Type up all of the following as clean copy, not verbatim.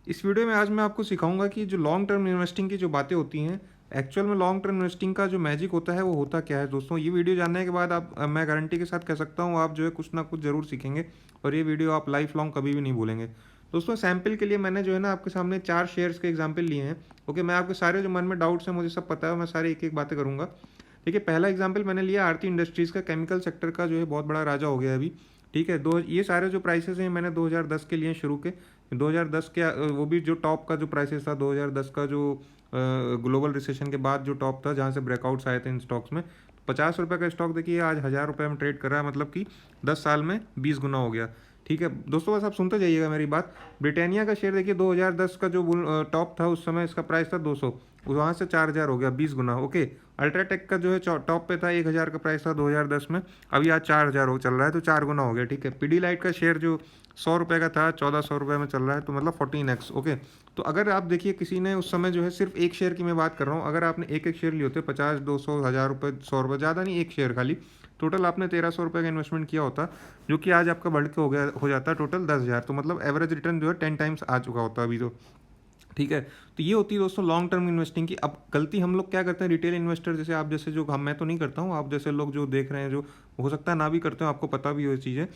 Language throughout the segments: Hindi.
इस वीडियो में आज मैं आपको सिखाऊंगा कि जो लॉन्ग टर्म इन्वेस्टिंग की जो बातें होती हैं, एक्चुअल में लॉन्ग टर्म इन्वेस्टिंग का जो मैजिक होता है वो होता क्या है। दोस्तों, ये वीडियो जानने के बाद आप मैं गारंटी के साथ कह सकता हूँ आप जो है कुछ ना कुछ ज़रूर सीखेंगे और ये वीडियो आप लाइफ लॉन्ग कभी भी नहीं भूलेंगे। दोस्तों, सैम्पल के लिए मैंने जो है ना आपके सामने 4 शेयर्स के एग्जाम्पल लिए हैं। ओके, मैं आपके सारे जो मन में डाउट्स हैं मुझे सब पता है, मैं सारे एक-एक बातें करूँगा। देखिए, पहला एग्जाम्पल मैंने लिया आरती इंडस्ट्रीज़ का, केमिकल सेक्टर का जो है बहुत बड़ा राजा हो गया है अभी। ठीक है, दो ये सारे जो प्राइसेज़ हैं मैंने 2010 के लिए शुरू के। 2010 के वो भी जो टॉप का जो प्राइसेस था 2010 का जो ग्लोबल रिसेशन के बाद जो टॉप था जहाँ से ब्रेकआउट्स आए थे इन स्टॉक्स में, 50 रुपये का स्टॉक देखिए आज 1000 रुपये में ट्रेड कर रहा है, मतलब कि 10 साल में 20 गुना हो गया। ठीक है दोस्तों, बस आप सुनते जाइएगा मेरी बात। ब्रिटानिया का शेयर देखिए 2010 का जो टॉप था उस समय इसका प्राइस था 200, वहाँ से 4000 हो गया, 20 गुना। ओके, अल्ट्राटेक का जो है टॉप पे था 1000 का प्राइस था 2010 में, अभी आज 4000 हो चल रहा है, तो 4 गुना हो गया। ठीक है, पीडीलाइट का शेयर जो 100 रुपये का था 1400 रुपये में चल रहा है, तो मतलब 14x। ओके, तो अगर आप देखिए किसी ने उस समय जो है सिर्फ एक शेयर की मैं बात कर रहा हूँ, अगर आपने एक एक शेयर लिए होते 50, 200, 1000 रुपये, 100 रुपये, ज़्यादा नहीं, एक शेयर खाली, टोटल आपने 1300 रुपये का इन्वेस्टमेंट किया होता, जो कि आज आपका बढ़ के हो जाता टोटल 10,000। तो मतलब एवरेज रिटर्न जो है 10 टाइम्स आ चुका होता अभी तो। ठीक है, तो ये होती है दोस्तों लॉन्ग टर्म इन्वेस्टिंग की। अब गलती हम लोग क्या करते हैं, रिटेल इन्वेस्टर जैसे आप जैसे जो हम, मैं तो नहीं करता हूँ, आप जैसे लोग जो देख रहे हैं, जो हो सकता है ना भी करते हो, आपको पता भी हो ये चीज़ें।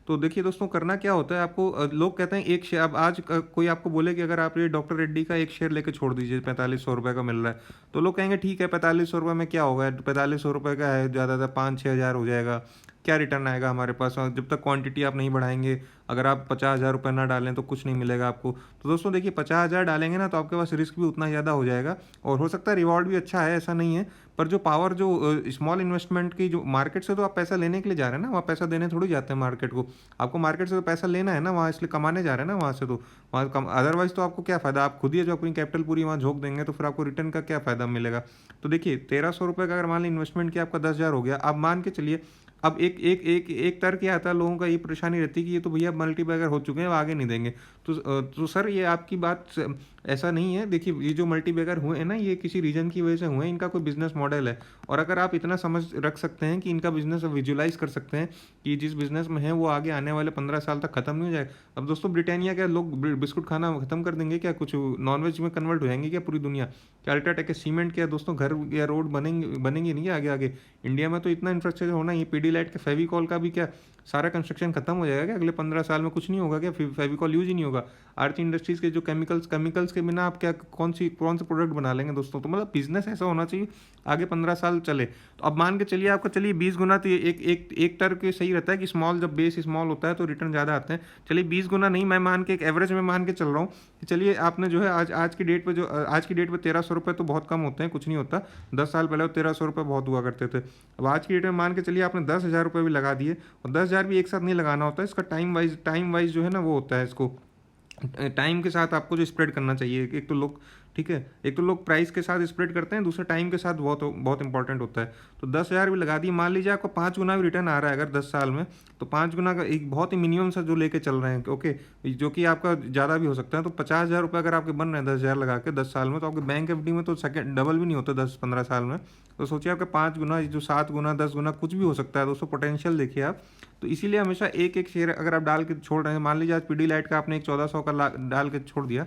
तो देखिए दोस्तों, करना क्या होता है आपको, लोग कहते हैं एक शेयर, अब आज कोई आपको बोले कि अगर आप ये डॉक्टर रेड्डी का एक शेयर लेके छोड़ दीजिए 4500 रुपये का मिल रहा है, तो लोग कहेंगे ठीक है 4500 रुपये में क्या होगा, 4500 रुपये का है, ज़्यादा 5-6 हज़ार हो जाएगा, क्या रिटर्न आएगा हमारे पास, और जब तक क्वांटिटी आप नहीं बढ़ाएंगे, अगर आप 50,000 रुपये ना डालें तो कुछ नहीं मिलेगा आपको। तो दोस्तों देखिए, 50,000 डालेंगे ना तो आपके पास रिस्क भी उतना ज़्यादा हो जाएगा, और हो सकता है रिवॉर्ड भी अच्छा है, ऐसा नहीं है। पर जो पावर जो स्मॉल इन्वेस्टमेंट की, जो मार्केट से तो आप पैसा लेने के लिए जा रहे हैं ना, वहाँ पैसा देने थोड़ी जाते हैं मार्केट को। आपको मार्केट से तो पैसा लेना है ना, वहाँ इसलिए कमाने जा रहे हैं ना वहाँ से, तो वहाँ कम, अदरवाइज़ तो आपको क्या फ़ायदा, आप खुद ही जो अपनी कैपिटल पूरी वहाँ झोंक देंगे तो फिर आपको रिटर्न का क्या फ़ायदा मिलेगा। तो देखिए 1300 रुपये का अगर मान लीजिए इन्वेस्टमेंट किया, आपका 10,000 हो गया, अब मान के चलिए। अब एक तर्क ये आता है लोगों का, ये परेशानी रहती है कि ये तो भैया मल्टीबैगर हो चुके हैं, वो आगे नहीं देंगे। तो सर ये आपकी बात ऐसा नहीं है। देखिए, ये जो मल्टीबैगर हुए हैं ना, ये किसी रीजन की वजह से हुए हैं, इनका कोई बिजनेस मॉडल है। और अगर आप इतना समझ रख सकते हैं कि इनका बिजनेस विजुलाइज कर सकते हैं कि जिस बिजनेस में है वो आगे आने वाले 15 साल तक खत्म नहीं हो जाए। अब दोस्तों, ब्रिटानिया क्या लोग बिस्कुट खाना खत्म कर देंगे क्या, कुछ नॉनवेज में कन्वर्ट हो जाएंगे क्या पूरी दुनिया? क्या अल्ट्राटेक के सीमेंट क्या दोस्तों, घर या रोड बनेंगे नहीं क्या आगे आगे? इंडिया में तो इतना इंफ्रास्ट्रक्चर होना, ये पीडीलाइट के फेविकॉल का भी क्या सारा कंस्ट्रक्शन खत्म हो जाएगा क्या अगले 15 साल में? कुछ नहीं होगा क्या, फेविकॉल यूज ही नहीं होगा? आरती इंडस्ट्रीज़ के जो केमिकल्स के बिना आप क्या कौन से प्रोडक्ट बना लेंगे दोस्तों? तो मतलब बिजनेस ऐसा होना चाहिए आगे 15 साल चले। तो अब मान के चलिए आपका, चलिए 20 गुना, तो ये एक टर्क सही रहता है कि स्मॉल, जब बेस स्मॉल होता है तो रिटर्न ज़्यादा आते हैं। चलिए 20 गुना नहीं, मैं मान के एक एवरेज में मान के चल रहा हूँ कि चलिए आपने जो है आज की डेट पे, जो आज की डेट पे 1300 रुपये तो बहुत कम होते हैं, कुछ नहीं होता। 10 साल पहले 1300 रुपये बहुत हुआ करते थे। अब आज की डेट में मान के चलिए आपने 10,000 रुपये भी लगा दिए, और 10,000 भी एक साथ नहीं लगाना होता है, इसका टाइम वाइज जो है ना वो होता है, इसको टाइम के साथ आपको जो स्प्रेड करना चाहिए। एक तो लोग, ठीक है, एक तो लोग प्राइस के साथ स्प्रेड करते हैं, दूसरा टाइम के साथ बहुत बहुत इंपॉर्टेंट होता है। तो 10,000 भी लगा दिए, मान लीजिए आपको 5 गुना भी रिटर्न आ रहा है अगर 10 साल में, तो 5 गुना का एक बहुत ही मिनिमम सा जो लेके चल रहे हैं, ओके, जो कि आपका ज़्यादा भी हो सकता है। तो 50,000 रुपये अगर आपके बन रहे हैं 10,000 लगा के 10 साल में, तो आपके बैंक एफडी में तो सेकंड डबल भी नहीं होता 10-15 साल में। तो सोचिए आपके 5 गुना, जो 7 गुना, 10 गुना कुछ भी हो सकता है दोस्तों, पोटेंशियल देखिए आप। तो इसीलिए हमेशा एक एक शेयर अगर आप डाल के छोड़ रहे हैं, मान लीजिए आज पीडीलाइट का आपने एक 1400 का डाल के छोड़ दिया,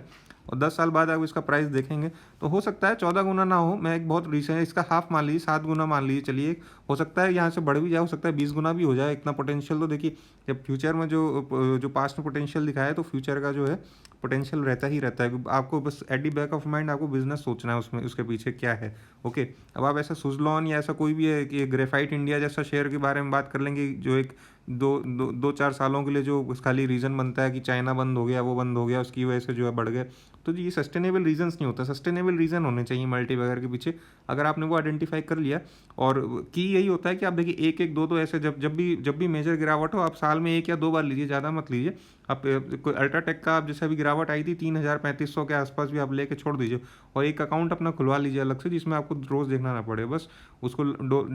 और 10 साल बाद आप इसका प्राइस देखेंगे तो हो सकता है 14 गुना ना हो, मैं एक बहुत रीसेंट इसका हाफ मान लीजिए, 7 गुना मान लीजिए, चलिए हो सकता है यहाँ से बढ़ भी जाए, हो सकता है 20 गुना भी हो जाए। इतना पोटेंशियल तो देखिए, जब फ्यूचर में जो पास्ट में पोटेंशियल दिखाया है, तो फ्यूचर का जो है पोटेंशियल रहता ही रहता है। आपको बस at the back of mind आपको बिजनेस सोचना है उसमें, उसके पीछे क्या है। ओके, अब आप ऐसा सुजलॉन या ऐसा कोई भी है कि ग्रेफाइट इंडिया जैसा शेयर के बारे में बात कर लेंगे, जो एक 2-4 सालों के लिए जो खाली रीज़न बनता है कि चाइना बंद हो गया, वो बंद हो गया, उसकी वजह से जो है बढ़ गए। तो ये सस्टेनेबल रीजंस नहीं होता, सस्टेनेबल रीज़न होने चाहिए मल्टीबैगर के पीछे। अगर आपने वो आइडेंटिफाई कर लिया, और की यही होता है कि आप देखिए एक एक दो दो ऐसे, जब भी मेजर गिरावट हो, आप साल में 1 या 2 बार लीजिए, ज़्यादा मत लीजिए। आप कोई अल्ट्राटेक का, आप जैसे अभी गिरावट आई थी 3,000-3,500 के आसपास भी आप लेके छोड़ दीजिए, और एक अकाउंट अपना खुलवा लीजिए अलग से, जिसमें आपको रोज़ देखना ना पड़े, बस उसको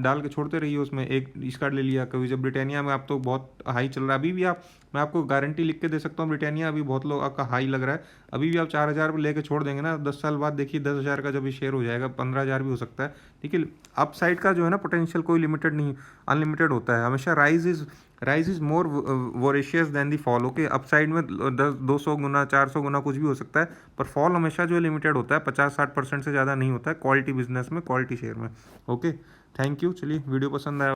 डाल के छोड़ते रहिए। उसमें एक इसका ले लिया कभी, जब ब्रिटानिया में आप तो बहुत हाई चल रहा है अभी भी, आप, मैं आपको गारंटी लिख के दे सकता हूँ, ब्रिटानिया अभी बहुत लोग आपका हाई लग रहा है, अभी भी आप 4,000 लेके छोड़ देंगे ना, 10 साल बाद देखिए 10,000 का जब ये शेयर हो जाएगा, 15,000 भी हो सकता है। ठीक है, अप साइड का जो है ना पोटेंशियल कोई लिमिटेड नहीं, अनलिमिटेड होता है हमेशा। Rise is more voracious than the fall. Okay, upside में 200 गुना 400 गुना कुछ भी हो सकता है, पर फॉल हमेशा जो है लिमिटेड होता है, 50-60% से ज़्यादा नहीं होता है क्वालिटी बिजनेस में, क्वालिटी शेयर में। Okay, thank you. चलिए, वीडियो पसंद आया